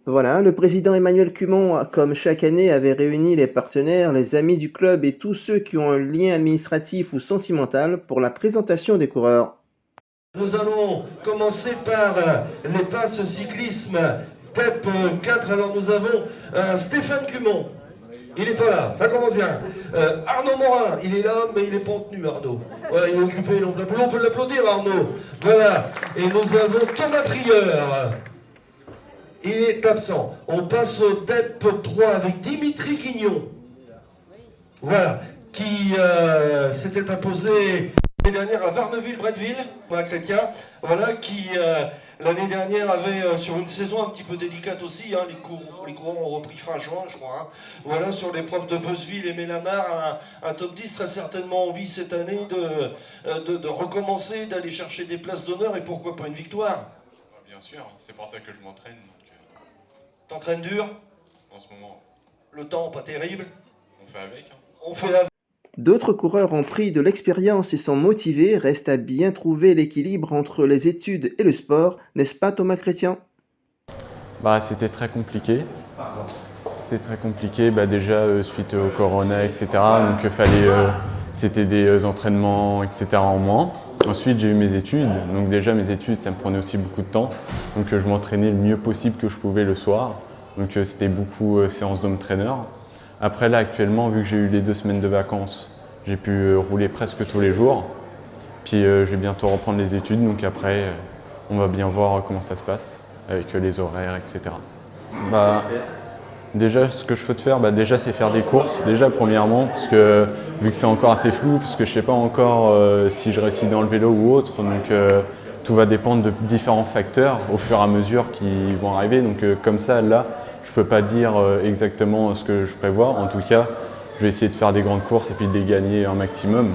Voilà, le président Emmanuel Cumont, comme chaque année, avait réuni les partenaires, les amis du club et tous ceux qui ont un lien administratif ou sentimental pour la présentation des coureurs. Nous allons commencer par les passes cyclisme TEP 4. Alors nous avons Stéphane Cumont. Il n'est pas là, ça commence bien. Arnaud Morin, il est là, mais il n'est pas en tenue, Arnaud. Voilà, il est occupé, donc on peut l'applaudir, Arnaud. Voilà, et nous avons Thomas Prieur. Il est absent. On passe au TEP 3 avec Dimitri Guignon. Voilà, qui s'était imposé l'année dernière à Varneville-Bretteville, un chrétien, voilà, qui l'année dernière avait sur une saison un petit peu délicate aussi, hein, les courants ont repris fin juin, je crois. Hein, voilà, sur l'épreuve de Beuzeville et Mélamar, un top 10 très certainement envie cette année de recommencer, d'aller chercher des places d'honneur et pourquoi pas une victoire. Bien sûr, c'est pour ça que je m'entraîne. T'entraînes dur? En ce moment, Le temps pas terrible? on fait avec. Hein. On fait avec. D'autres coureurs ont pris de l'expérience et sont motivés, reste à bien trouver l'équilibre entre les études et le sport, n'est-ce pas Thomas Chrétien? C'était très compliqué. C'était très compliqué, déjà suite au corona, etc. Donc c'était des entraînements, etc. en moins. Ensuite j'ai eu mes études, donc déjà mes études ça me prenait aussi beaucoup de temps. Donc je m'entraînais le mieux possible que je pouvais le soir. Donc c'était beaucoup séances d'home trainer. Après là actuellement, vu que j'ai eu les 2 semaines de vacances, j'ai pu rouler presque tous les jours. Puis je vais bientôt reprendre les études, donc après on va bien voir comment ça se passe avec les horaires, etc. Déjà, ce que je peux te faire, déjà c'est faire des courses, déjà premièrement, parce que vu que c'est encore assez flou, parce que je sais pas encore si je réussis dans le vélo ou autre, donc tout va dépendre de différents facteurs au fur et à mesure qui vont arriver. Donc comme ça, là, je peux pas dire exactement ce que je prévois. En tout cas, je vais essayer de faire des grandes courses et puis de les gagner un maximum,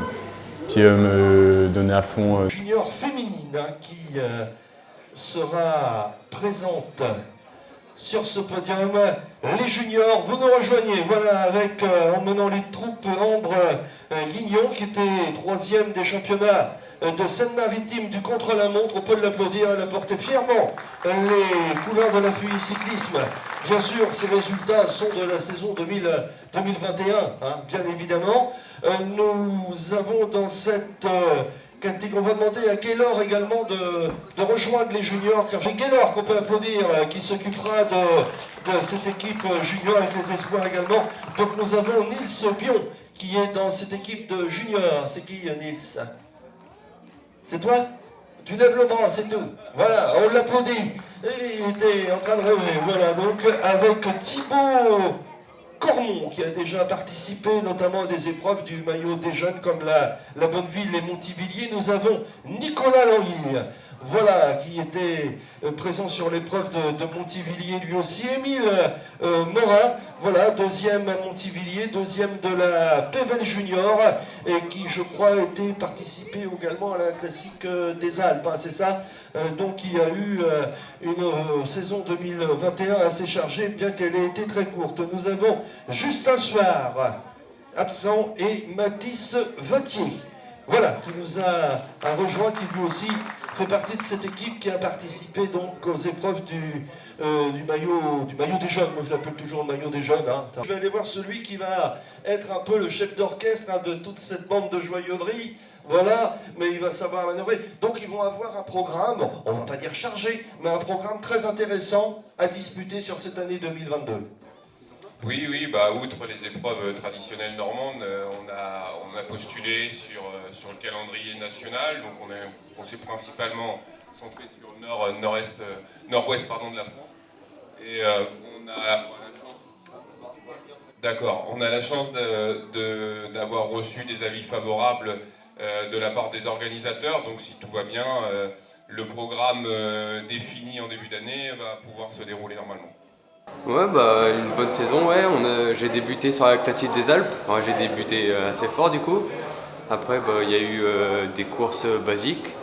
puis me donner à fond. Junior féminine hein, qui sera présente sur ce podium. Les juniors, vous nous rejoignez, voilà, avec en menant les troupes Ambre Guignon, qui était 3e des championnats de Seine-Maritime du contre-la-montre. On peut l'applaudir, elle a porté fièrement les couleurs de la FUI Cyclisme. Bien sûr, ces résultats sont de la saison 2021, hein, bien évidemment. Nous avons dans cette on va demander à Gaylor également de rejoindre les juniors, car j'ai Gaylor qu'on peut applaudir, qui s'occupera de cette équipe junior avec les espoirs également. Donc nous avons Nils Pion qui est dans cette équipe de juniors. C'est qui Nils? C'est toi? Tu lèves le bras, c'est tout. Voilà, on l'applaudit. Et il était en train de rêver. Voilà, donc avec Thibaut Cormon qui a déjà participé notamment à des épreuves du maillot des jeunes comme la Bonneville et Montivilliers. Nous avons Nicolas Languille, voilà, qui était présent sur l'épreuve de Montivilliers lui aussi. Émile Morin, voilà, 2e à Montivilliers, 2e de la PVL Junior, et qui je crois a été participé également à la classique des Alpes, hein, c'est ça. Donc il y a eu une saison 2021 assez chargée, bien qu'elle ait été très courte. Nous avons Justin Suard, absent, et Mathis Vatier, voilà, qui nous a rejoint, qui lui aussi fait partie de cette équipe qui a participé donc aux épreuves du maillot des jeunes. Moi je l'appelle toujours le maillot des jeunes. Hein. Je vais aller voir celui qui va être un peu le chef d'orchestre hein, de toute cette bande de joyauderie. Voilà, mais il va savoir manœuvrer. Donc ils vont avoir un programme, on va pas dire chargé, mais un programme très intéressant à disputer sur cette année 2022. Oui, outre les épreuves traditionnelles normandes, on a postulé sur le calendrier national, donc on s'est principalement centré sur le nord-ouest de la France. Et on a la chance d'avoir reçu des avis favorables de la part des organisateurs, donc si tout va bien, le programme défini en début d'année va pouvoir se dérouler normalement. Ouais, une bonne saison, ouais. J'ai débuté sur la classique des Alpes. Enfin, j'ai débuté assez fort du coup. Après, il y a eu des courses basiques.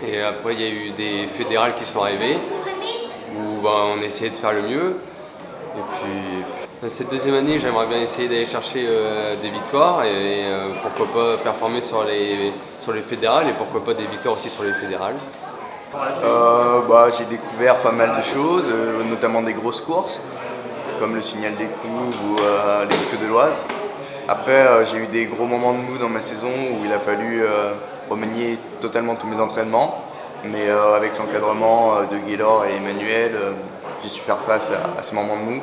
Et après, il y a eu des fédérales qui sont arrivées où on essayait de faire le mieux. Et puis, cette deuxième année, j'aimerais bien essayer d'aller chercher des victoires et pourquoi pas performer sur les fédérales et pourquoi pas des victoires aussi sur les fédérales. J'ai découvert pas mal de choses, notamment des grosses courses, comme le Signal des Couves ou les Feux de l'Oise. Après, j'ai eu des gros moments de mou dans ma saison où il a fallu remanier totalement tous mes entraînements. Mais avec l'encadrement de Gaylor et Emmanuel, j'ai su faire face à ces moments de mou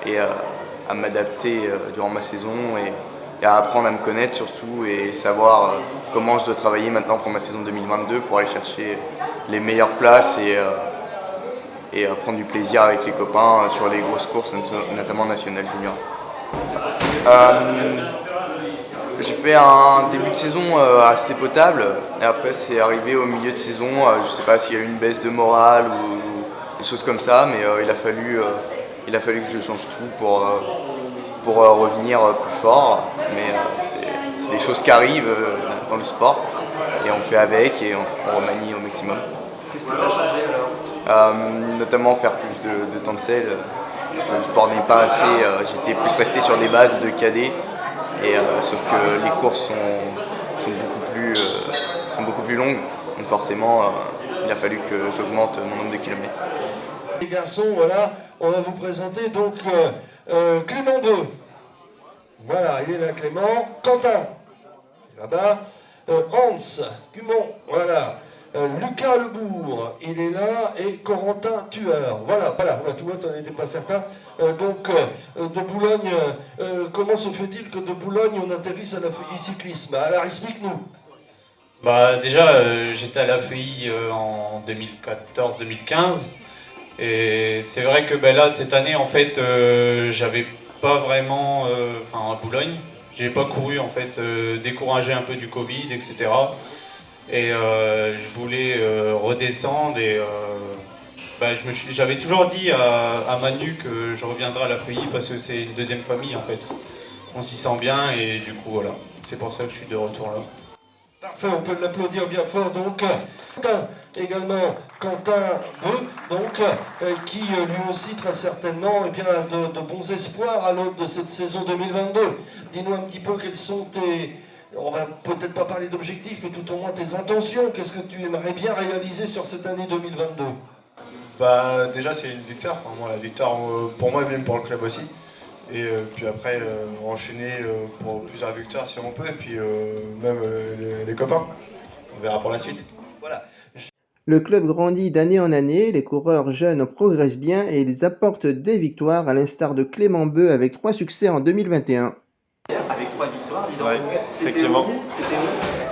et à m'adapter durant ma saison et à apprendre à me connaître surtout et savoir comment je dois travailler maintenant pour ma saison 2022 pour aller chercher les meilleures places et prendre du plaisir avec les copains sur les grosses courses, notamment nationales junior. J'ai fait un début de saison assez potable et après c'est arrivé au milieu de saison, je ne sais pas s'il y a eu une baisse de morale ou des choses comme ça, mais il a fallu que je change tout pour revenir plus fort. Mais c'est des choses qui arrivent dans le sport et on fait avec et on remanie au maximum. Qu'est-ce que tu as changé alors? Notamment faire plus de temps de selle. Je bornais pas assez, j'étais plus resté sur des bases de cadet. Sauf que les courses sont beaucoup plus longues, donc forcément il a fallu que j'augmente mon nombre de kilomètres. Les garçons, voilà, on va vous présenter donc Clément Beu. Voilà, il est là Clément. Quentin, là-bas. Hans Cumon, voilà. Lucas Lebourg, il est là, et Corentin Tueur. Voilà, tout le monde n'en était pas certain. De Boulogne, comment se fait-il que de Boulogne on atterrisse à la FEI cyclisme? Alors explique-nous. Déjà, j'étais à la FEI en 2014-2015, et c'est vrai que là, cette année, en fait, j'avais pas vraiment, à Boulogne, j'ai pas couru, en fait, découragé un peu du Covid, etc. Et je voulais redescendre et j'avais toujours dit à Manu que je reviendrai à la FEI parce que c'est une deuxième famille en fait. On s'y sent bien et du coup voilà, c'est pour ça que je suis de retour là. Parfait, on peut l'applaudir bien fort. Donc Quentin également, Quentin Beu, qui lui aussi très certainement de bons espoirs à l'aube de cette saison 2022. Dis-nous un petit peu quels sont on va peut-être pas parler d'objectifs, mais tout au moins tes intentions. Qu'est-ce que tu aimerais bien réaliser sur cette année 2022? Déjà c'est une victoire, la victoire pour moi et même pour le club aussi. Et puis après enchaîner pour plusieurs victoires si on peut, et puis même les copains. On verra pour la suite. Voilà. Le club grandit d'année en année, les coureurs jeunes progressent bien et ils apportent des victoires, à l'instar de Clément Beu avec 3 succès en 2021. Avec 3 victoires, dis donc. Ouais, effectivement.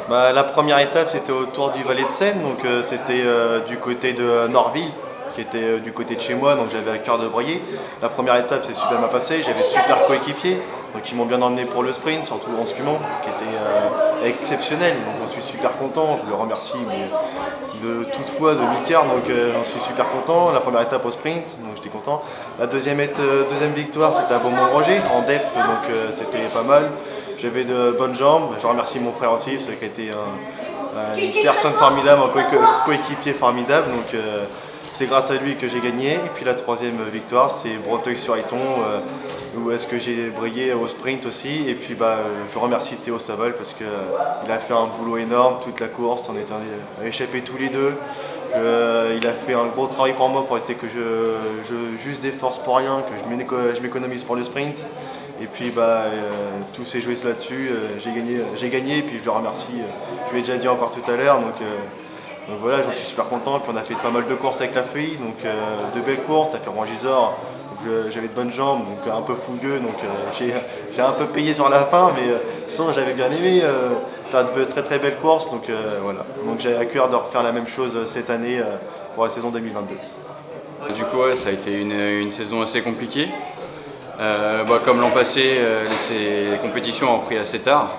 La première étape c'était au Tour du Valais de Seine, donc c'était du côté de Norville, qui était du côté de chez moi, donc j'avais à cœur de briller. La première étape c'est super bien passé, j'avais de super coéquipiers, donc ils m'ont bien emmené pour le sprint, surtout Hans Cumon, qui était exceptionnel, donc j'en suis super content, je le remercie de toute foi de mille cœurs, donc j'en suis super content. La première étape au sprint, donc j'étais content. La deuxième victoire c'était à Beaumont-Roger, en DEP, donc c'était pas mal. J'avais de bonnes jambes, je remercie mon frère aussi, qui a été une personne formidable, un coéquipier formidable, donc c'est grâce à lui que j'ai gagné. Et puis la troisième victoire, c'est Breteuil-sur-Iton, où est-ce que j'ai brillé au sprint aussi. Et puis je remercie Théo Staval parce qu'il a fait un boulot énorme toute la course, on est échappés tous les deux. Il a fait un gros travail pour moi pour éviter que je juste des forces pour rien, que je m'économise pour le sprint. Et puis tout s'est joué là-dessus, j'ai gagné et puis je le remercie, je lui ai déjà dit encore tout à l'heure. Donc voilà, j'en suis super content. Puis on a fait pas mal de courses avec la FEI, donc de belles courses. On a fait Rouen-Gisors, j'avais de bonnes jambes, donc un peu fougueux, donc j'ai un peu payé sur la fin, mais sinon j'avais bien aimé faire de très très belles courses. Donc voilà, donc j'ai à cœur de refaire la même chose cette année pour la saison 2022. Du coup, ça a été une saison assez compliquée. Comme l'an passé, les compétitions ont pris assez tard.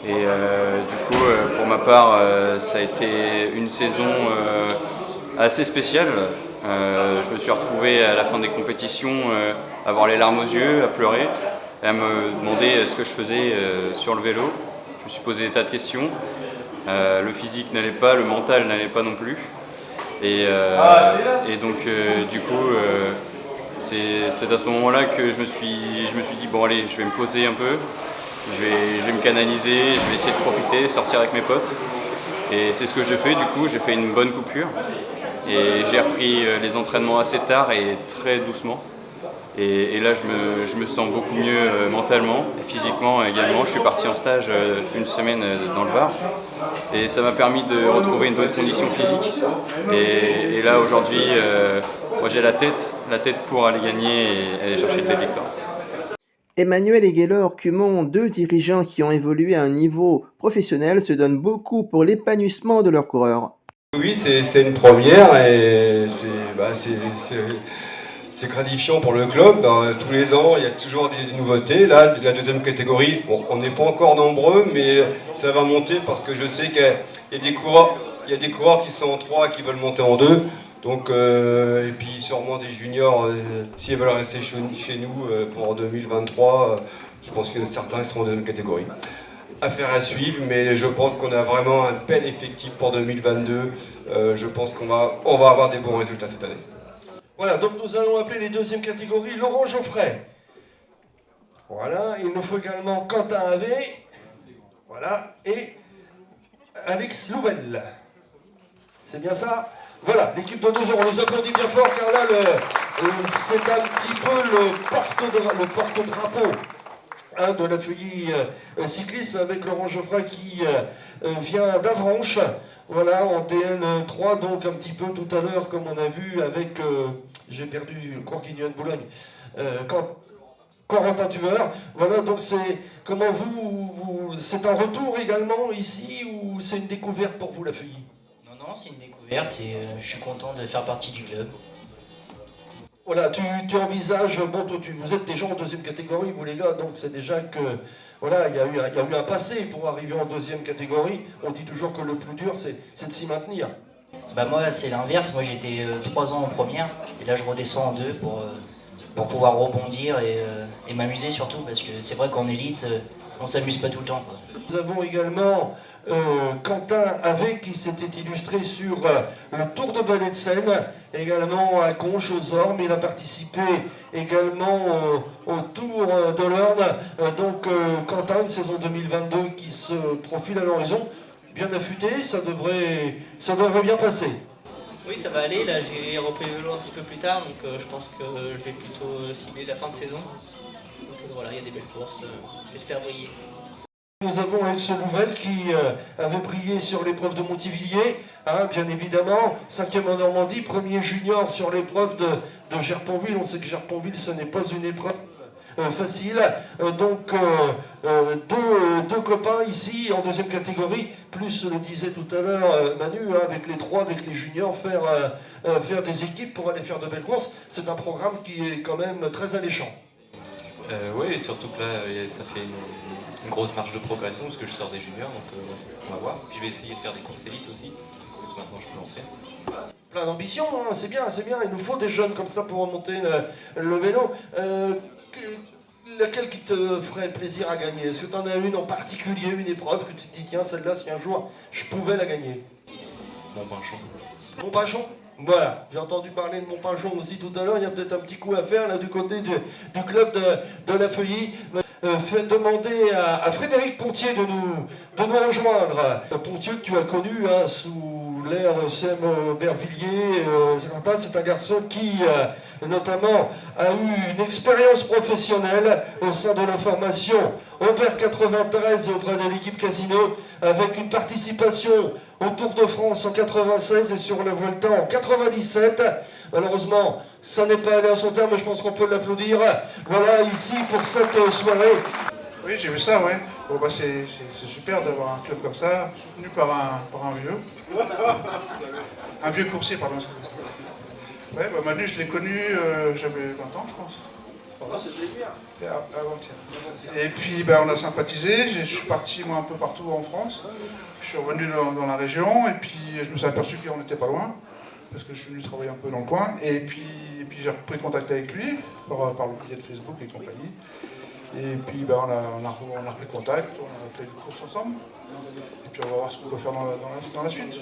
Et du coup, pour ma part, ça a été une saison assez spéciale. Je me suis retrouvé à la fin des compétitions à avoir les larmes aux yeux, à pleurer, et à me demander ce que je faisais sur le vélo. Je me suis posé des tas de questions. Le physique n'allait pas, le mental n'allait pas non plus. Et donc, du coup, c'est à ce moment-là que je me suis dit, bon allez, je vais me poser un peu. Je vais me canaliser, je vais essayer de profiter, sortir avec mes potes. Et c'est ce que j'ai fait, du coup, j'ai fait une bonne coupure. Et j'ai repris les entraînements assez tard et très doucement. Et là, je me sens beaucoup mieux mentalement et physiquement également. Je suis parti en stage une semaine dans le Var et ça m'a permis de retrouver une bonne condition physique. Et là, aujourd'hui, moi j'ai la tête pour aller gagner et aller chercher de belles victoires. Emmanuel et Gaylor Cumont, deux dirigeants qui ont évolué à un niveau professionnel, se donnent beaucoup pour l'épanouissement de leurs coureurs. Oui, c'est une première et c'est gratifiant pour le club. Tous les ans, il y a toujours des nouveautés. Là, la deuxième catégorie, bon, on n'est pas encore nombreux, mais ça va monter parce que je sais qu'il y a des coureurs qui sont en 3 qui veulent monter en 2. Donc, et puis sûrement des juniors, s'ils veulent rester chez nous pour 2023, je pense que certains seront en deuxième catégorie. Affaire à suivre, mais je pense qu'on a vraiment un bel effectif pour 2022. Je pense qu'on va avoir des bons résultats cette année. Voilà, donc nous allons appeler les deuxièmes catégories Laurent Geoffrey. Voilà, il nous faut également Quentin Havé. Voilà, et Alex Louvel. C'est bien ça? Voilà, l'équipe de 2 heures, on nous applaudit bien fort car là, c'est un petit peu le porte-drapeau de la feuillie cyclisme avec Laurent Geoffrey qui vient d'Avranches. Voilà, en DN3, donc un petit peu tout à l'heure, comme on a vu avec, j'ai perdu le cours qui vient de Boulogne, Corentin Tueur. Voilà, donc c'est, comment c'est un retour également ici ou c'est une découverte pour vous la feuillie? Non, c'est une découverte et je suis content de faire partie du club. Voilà, tu envisages, bon, vous êtes déjà en deuxième catégorie, vous les gars, donc c'est déjà que, voilà, il y a eu un passé pour arriver en deuxième catégorie. On dit toujours que le plus dur, c'est de s'y maintenir. Bah moi, c'est l'inverse. Moi, j'étais 3 ans en première et là, je redescends en 2 pour pouvoir rebondir et m'amuser surtout parce que c'est vrai qu'en élite, on s'amuse pas tout le temps, quoi. Nous avons également Quentin Havé qui s'était illustré sur le Tour de Ballet de Seine, également à Conches aux Ormes. Il a participé également au Tour de l'Orne. Donc Quentin, une saison 2022 qui se profile à l'horizon, bien affûté, ça devrait bien passer. Oui, ça va aller. Là, j'ai repris le vélo un petit peu plus tard, donc je pense que je vais plutôt cibler la fin de saison. Donc voilà, il y a des belles courses. J'espère briller. Nous avons Alex Louvel qui avait brillé sur l'épreuve de Montivilliers, hein, bien évidemment, 5e en Normandie, premier junior sur l'épreuve de Gerponville. On sait que Gerponville, ce n'est pas une épreuve facile. Donc, deux copains ici en deuxième catégorie, plus le disait tout à l'heure Manu, hein, avec les 3, avec les juniors, faire des équipes pour aller faire de belles courses. C'est un programme qui est quand même très alléchant. Oui, surtout que là, ça fait une grosse marge de progression parce que je sors des juniors, donc on va voir. Puis je vais essayer de faire des courses élites aussi, donc maintenant je peux en faire. Plein d'ambition, hein, c'est bien, il nous faut des jeunes comme ça pour remonter le vélo. Laquelle qui te ferait plaisir à gagner? Est-ce que tu en as une en particulier, une épreuve que tu te dis, tiens, celle-là, si un jour je pouvais la gagner? Montpinchon. Montpinchon? Voilà, j'ai entendu parler de Montpinchon aussi tout à l'heure. Il y a peut-être un petit coup à faire là du côté du club de la Feuillie. Fait demander à Frédéric Pontier de nous rejoindre. Pontier que tu as connu hein, sous l'ère CM Aubervilliers. C'est un garçon qui notamment a eu une expérience professionnelle au sein de la formation Aubert 93 auprès de l'équipe Casino, avec une participation au Tour de France en 96 et sur le Vuelta en 97. Malheureusement, ça n'est pas allé à son terme, mais je pense qu'on peut l'applaudir. Voilà, ici, pour cette soirée. Oui, j'ai vu ça, ouais. Bon, bah, c'est super d'avoir un club comme ça, soutenu par un vieux. Un vieux coursier, pardon. Ouais, bah, Manu, je l'ai connu, j'avais 20 ans, je pense. Oh, c'était bien. Avant-hier. Et puis, bah, on a sympathisé. Je suis parti, moi, un peu partout en France. Je suis revenu dans la région, et puis je me suis aperçu qu'on n'était pas loin, parce que je suis venu travailler un peu dans le coin. Et puis j'ai repris contact avec lui, par le biais de Facebook et compagnie. Et puis bah, on a repris contact, on a fait une course ensemble. Et puis on va voir ce qu'on peut faire dans la suite.